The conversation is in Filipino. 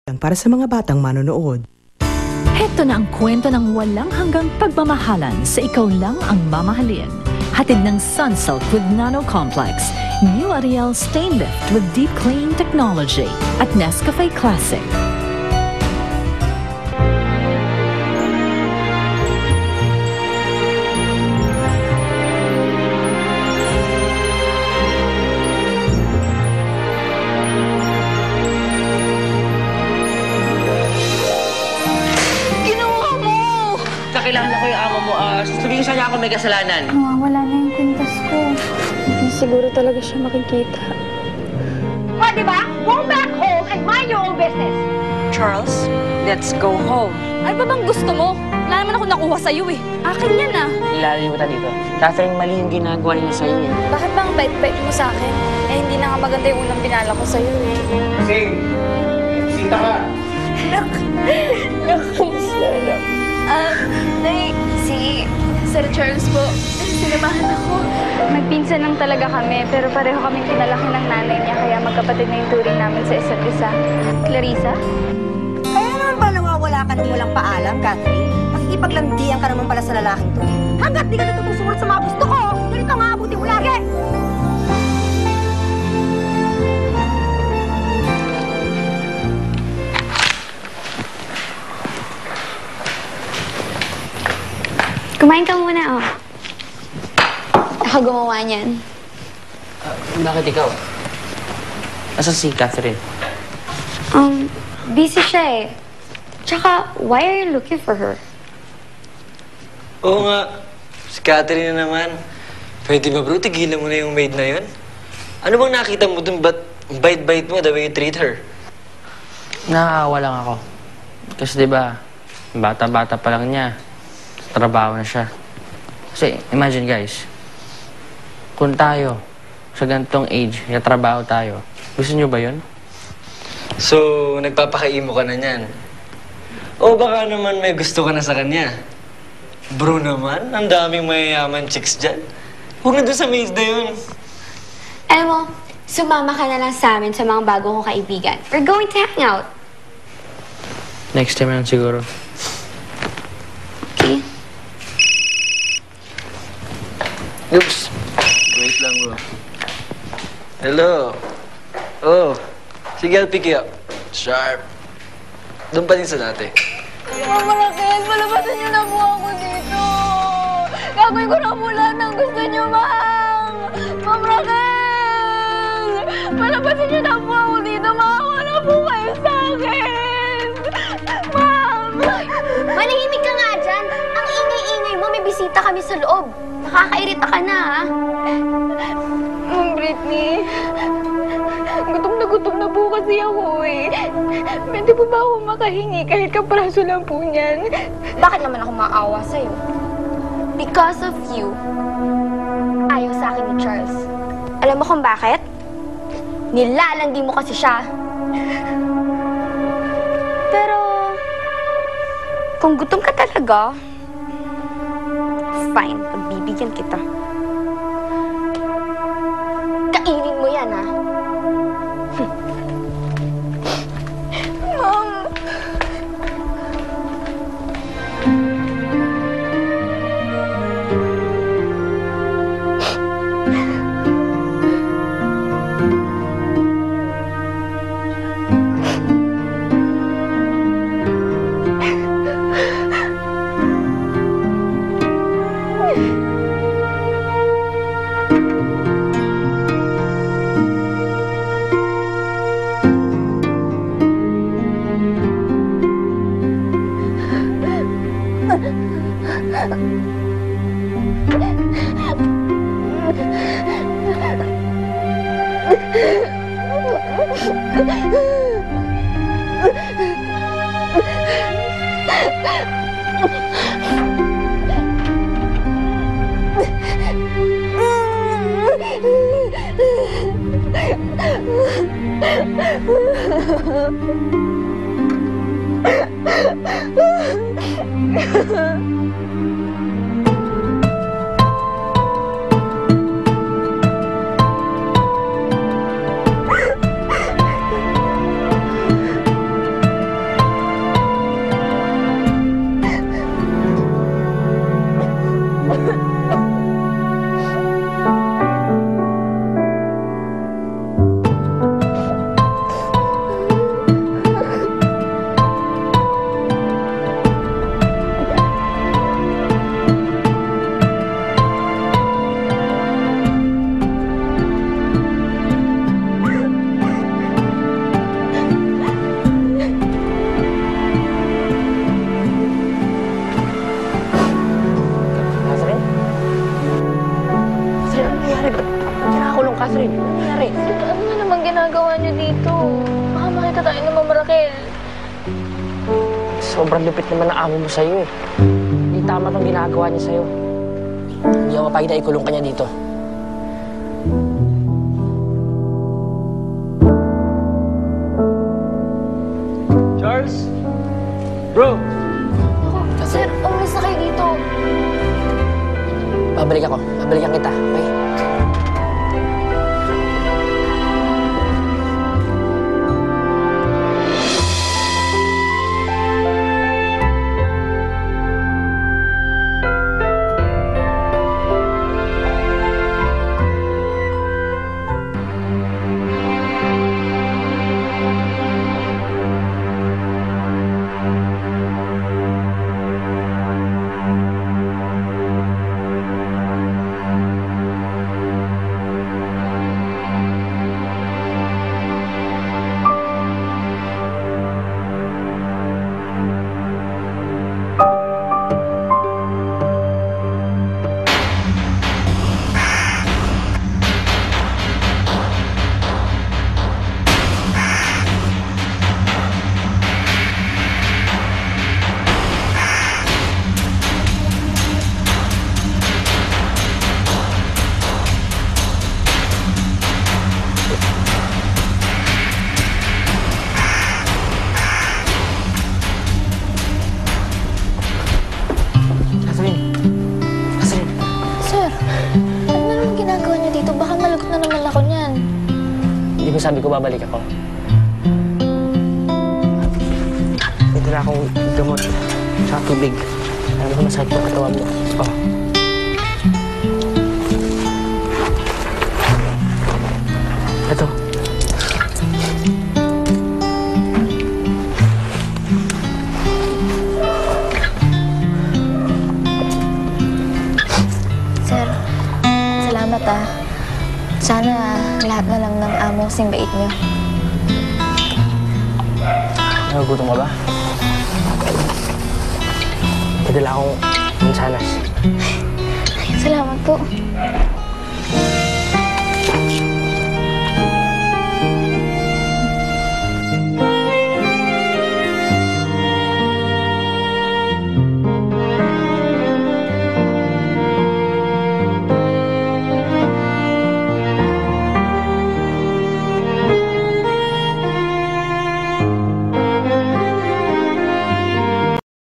Para sa mga batang manonood. Heto na ang kwento ng walang hanggang pagmamahalan sa ikaw lang ang mamahalin. Hatid ng Sunsilk with Nano Complex, New Ariel Stain Lift with Deep Clean Technology at Nescafe Classic. Kailangan ko yung amo mo. Sabihin siya niya ako may kasalanan. Wala na yung kwintas ko. Hindi siguro talaga siya makikita. O, diba? Go back home and mind your own business. Charles, let's go home. Ano ba bang gusto mo? Wala naman ako nakuha sa'yo eh. Akin yan ah. Ilalimutan dito. Catherine, mali yung ginagawa niya sa'yo. Bakit bang bait-bait mo sa akin? Eh, hindi na nga maganda yung unang binala ko sa'yo eh. Sing! Sita ka! Nay, si Sir Charles po, sinamahan ako. Magpinsan lang talaga kami, pero pareho kaming pinalaki ng nanay niya, kaya magkapatid na yung turing namin sa isa't isa. Clarissa? Kaya naman ba nawawala ka nang walang paalam, Catherine? Makikipaglandian ka naman pala sa lalaking to. Hanggat di ka natutusunod sa mga gusto ko, ganito nga abuti mo lagi! Kumain ka muna, oh. Ako gumawa niyan. Bakit ikaw? Asan si Catherine? Busy siya eh. Tsaka, why are you looking for her? Oo nga. Si Catherine na naman. Pwede ba bro, tigilan mo na yung maid na yun? Ano bang nakita mo dun? Ba't bite-bite mo the way you treat her? Nakakawa lang ako. Kasi diba, bata-bata pa lang niya. Trabaho na siya. Kasi, imagine guys, kung tayo, sa ganitong age, trabaho tayo, gusto nyo ba yun? So, nagpapakaimo ka na niyan. O baka naman may gusto ka na sa kanya. Bro naman, ang daming mayayaman chicks dyan. Huwag na doon sa maid na yun. Alam mo, sumama ka na lang sa amin sa mga bago kong kaibigan. We're going to hang out. Next time lang siguro. Okay? Oops. Wait lang bro. Hello. Oh. Sige, I'll pick you up. Sharp. Doon pa din sa dati. Mama Raquel, palabasin niyo na po ako dito. Gagawin ko na po lahat ng gusto niyo, Ma'am. Ma'am Raquel! Palabasin niyo na po ako dito. Maawa na po kayo sa akin. Ma'am! Manahimik ka nga dyan. Ang ingay-ingay mo, may bisita kami sa loob. Nakakairita ka na, ha? Ma'am Britney, gutom na po kasi ako eh. Pwede po ba ako makahingi kahit kapraso lang po niyan? Bakit naman ako maawa sa'yo? Because of you, ayaw sa akin ni Charles. Alam mo kung bakit? Nilalandi mo kasi siya. Pero, kung gutom ka talaga, fine, pagbibigyan kita. Kainin mo yan, ha? Mom! sobrang lupit naman ng amo mo sa'yo eh. Hindi tama tong ginagawa niya sa'yo. Hindi ako mapagod na ikulong ka niya dito. Charles? Bro! Sir, umalis na kayo dito. Babalikan kita, okay? Sir, ano na naman ginagawa niyo dito? Baka malagot na naman ako niyan. Hindi mo sabi ko babalik ako. Ito na akong gamot sa tubig. Alam ko masakit yung katawan mo. Oh. Ito. Sir, salamat ah. Sana lahat na lang ng amo kasing bait niyo. Nagugutom ka ba? Padala akong mansanas. Salamat po.